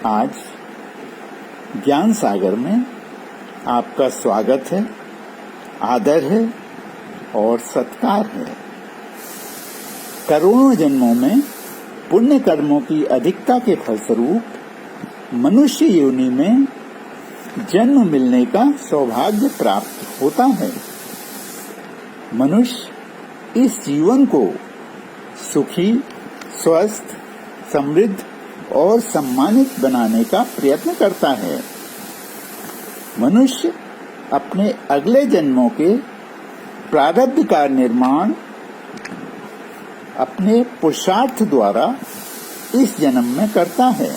आज ज्ञान सागर में आपका स्वागत है, आदर है और सत्कार है। करोड़ों जन्मों में पुण्य कर्मों की अधिकता के फलस्वरूप मनुष्य योनि में जन्म मिलने का सौभाग्य प्राप्त होता है। मनुष्य इस जीवन को सुखी, स्वस्थ, समृद्ध और सम्मानित बनाने का प्रयत्न करता है। मनुष्य अपने अगले जन्मों के प्रारब्ध का निर्माण अपने पुरुषार्थ द्वारा इस जन्म में करता है।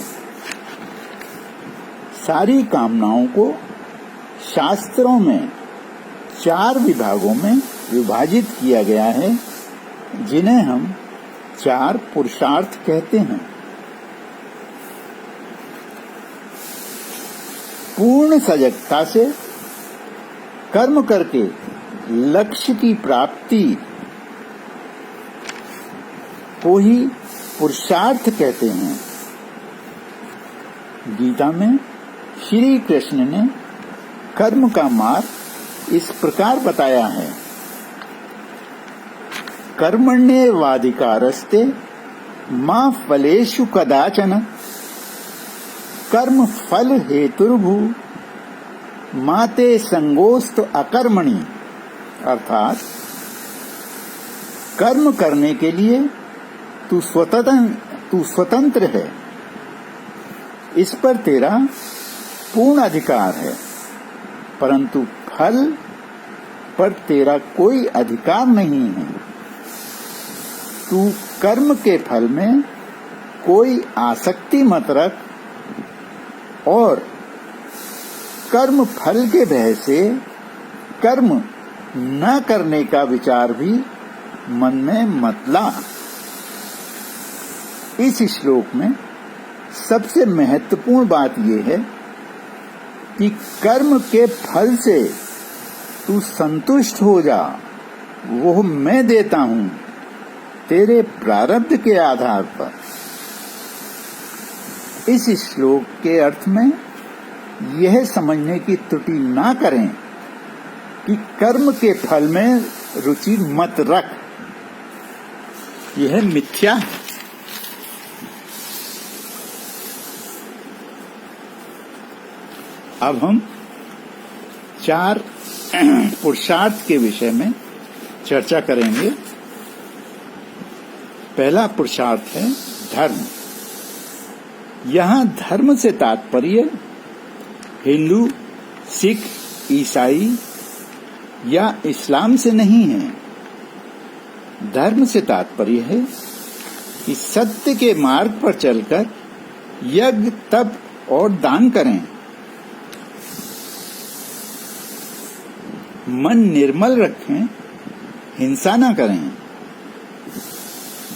सारी कामनाओं को शास्त्रों में 4 विभागों में विभाजित किया गया है, जिन्हें हम 4 पुरुषार्थ कहते हैं। पूर्ण सजगता से कर्म करके लक्ष्य की प्राप्ति को ही पुरुषार्थ कहते हैं। गीता में श्री कृष्ण ने कर्म का मार्ग इस प्रकार बताया है। कर्मण्येवाधिकारस्ते मा फलेषु कदाचन कर्म फल हेतुर्भु माते संगोस्त अकर्मणि। अर्थात कर्म करने के लिए तू स्वतंत्र है, इस पर तेरा पूर्ण अधिकार है, परंतु फल पर तेरा कोई अधिकार नहीं है। तू कर्म के फल में कोई आसक्ति मत रख और कर्म फल के भय से कर्म न करने का विचार भी मन में मत ला। इस श्लोक में सबसे महत्वपूर्ण बात यह है कि कर्म के फल से तू संतुष्ट हो जा, वो मैं देता हूं तेरे प्रारब्ध के आधार पर। इस श्लोक के अर्थ में यह समझने की त्रुटि ना करें कि कर्म के फल में रुचि मत रख, यह मिथ्या है। अब हम 4 पुरुषार्थ के विषय में चर्चा करेंगे। पहला पुरुषार्थ है धर्म। यहाँ धर्म से तात्पर्य हिंदू, सिख, ईसाई या इस्लाम से नहीं है। धर्म से तात्पर्य है कि सत्य के मार्ग पर चलकर यज्ञ, तप और दान करें, मन निर्मल रखें, हिंसा न करें,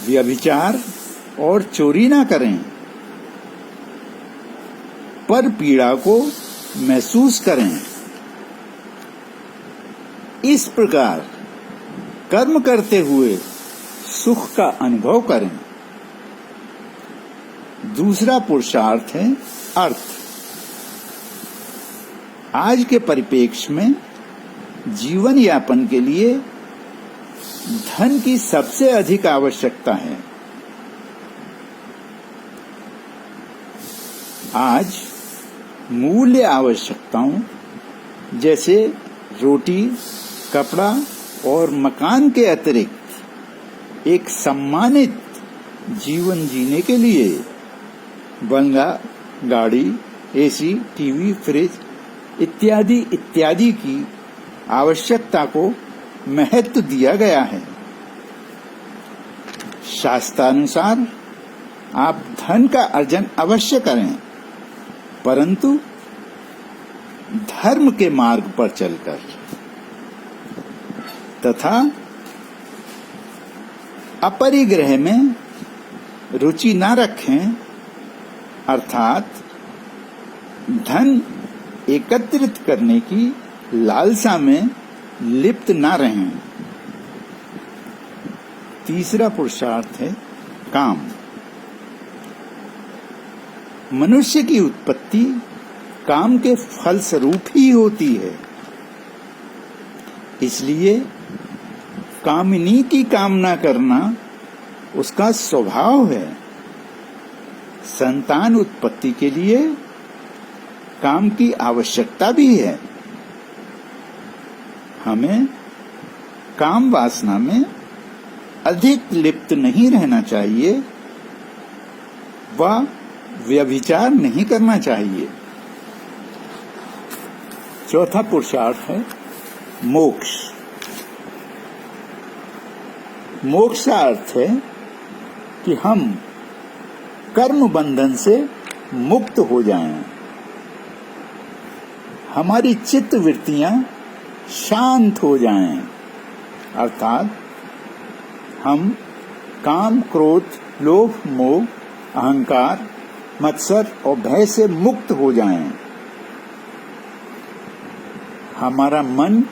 व्यभिचार और चोरी न करें, पर पीड़ा को महसूस करें। इस प्रकार कर्म करते हुए सुख का अनुभव करें। दूसरा पुरुषार्थ है अर्थ। आज के परिप्रेक्ष्य में जीवन यापन के लिए धन की सबसे अधिक आवश्यकता है। आज मूल्य आवश्यकताओं जैसे रोटी, कपड़ा और मकान के अतिरिक्त एक सम्मानित जीवन जीने के लिए बंगला, गाड़ी, एसी, टीवी, फ्रिज इत्यादि की आवश्यकता को महत्व दिया गया है। शास्त्रानुसार आप धन का अर्जन अवश्य करें, परंतु धर्म के मार्ग पर चलकर, तथा अपरिग्रह में रुचि न रखें, अर्थात धन एकत्रित करने की लालसा में लिप्त न रहें। तीसरा पुरुषार्थ है काम। मनुष्य की उत्पत्ति काम के फलस्वरूप ही होती है। इसलिए कामिनी की कामना करना उसका स्वभाव है। संतान उत्पत्ति के लिए काम की आवश्यकता भी है। हमें काम वासना में अधिक लिप्त नहीं रहना चाहिए व व्यभिचार नहीं करना चाहिए। चौथा पुरुषार्थ है मोक्ष। मोक्ष का अर्थ है कि हम कर्म बंधन से मुक्त हो जाएं, हमारी चित्त वृत्तियां शांत हो जाएं, अर्थात हम काम, क्रोध, लोभ, मोह, अहंकार, मत्सर और भय से मुक्त हो जाएं, हमारा मन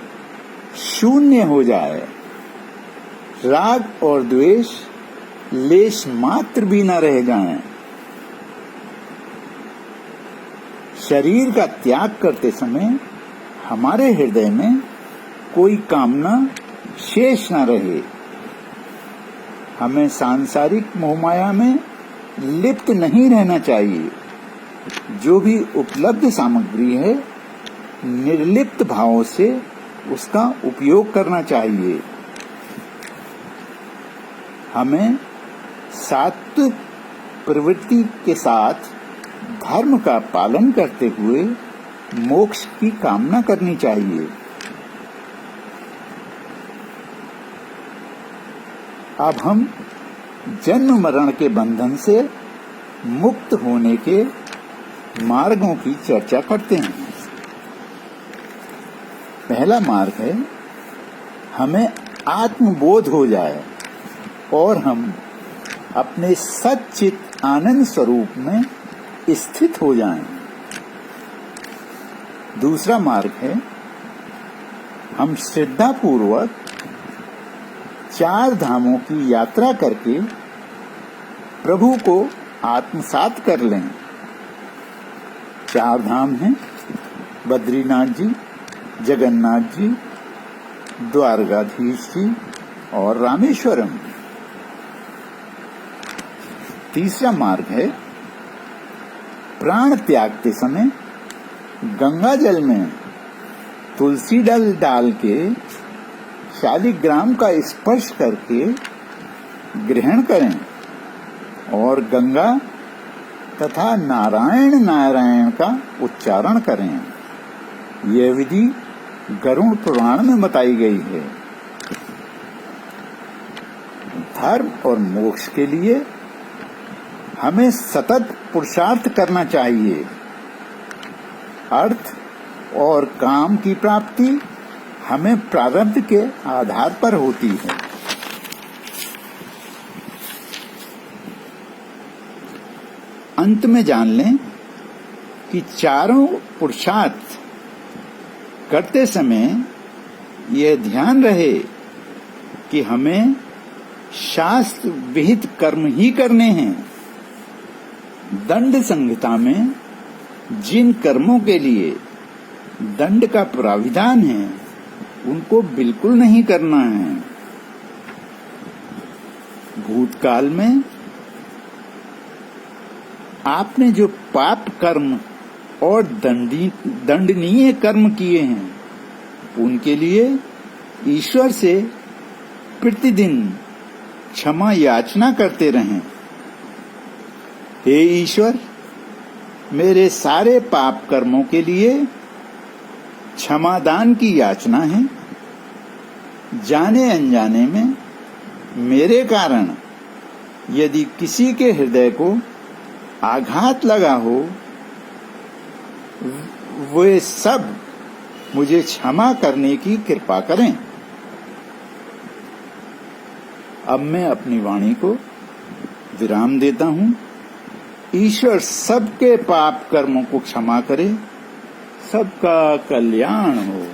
शून्य हो जाए, राग और द्वेष लेश मात्र भी न रह जाएं। शरीर का त्याग करते समय हमारे हृदय में कोई कामना शेष न रहे। हमें सांसारिक मोहमाया में लिप्त नहीं रहना चाहिए। जो भी उपलब्ध सामग्री है निर्लिप्त भाव से उसका उपयोग करना चाहिए। हमें सात्विक प्रवृत्ति के साथ धर्म का पालन करते हुए मोक्ष की कामना करनी चाहिए। अब हम जन्म मरण के बंधन से मुक्त होने के मार्गों की चर्चा करते हैं। पहला मार्ग है हमें आत्मबोध हो जाए और हम अपने सच्चित आनंद स्वरूप में स्थित हो जाएं। दूसरा मार्ग है हम श्रद्धा पूर्वक 4 धामों की यात्रा करके प्रभु को आत्मसात कर लें। 4 धाम हैं बद्रीनाथ जी, जगन्नाथ जी, द्वारकाधीश जी और रामेश्वरम। तीसरा मार्ग है प्राण त्यागते समय गंगा जल में तुलसी दल डाल के शालिग्राम का स्पर्श करके ग्रहण करें और गंगा तथा नारायण नारायण का उच्चारण करें। यह विधि गरुड़ पुराण में बताई गई है। धर्म और मोक्ष के लिए हमें सतत पुरुषार्थ करना चाहिए। अर्थ और काम की प्राप्ति हमें प्रारब्ध के आधार पर होती है। अंत में जान लें कि चारों पुरुषार्थ करते समय यह ध्यान रहे कि हमें शास्त्र विहित कर्म ही करने हैं। दंड संहिता में जिन कर्मों के लिए दंड का प्राविधान है उनको बिल्कुल नहीं करना है। भूतकाल में आपने जो पाप कर्म और दंडनीय कर्म किए हैं उनके लिए ईश्वर से प्रतिदिन क्षमा याचना करते रहें। हे ईश्वर, मेरे सारे पाप कर्मों के लिए क्षमादान की याचना है। जाने अनजाने में मेरे कारण यदि किसी के हृदय को आघात लगा हो वे सब मुझे क्षमा करने की कृपा करें। अब मैं अपनी वाणी को विराम देता हूं। ईश्वर सबके पाप कर्मों को क्षमा करे, सबका कल्याण हो।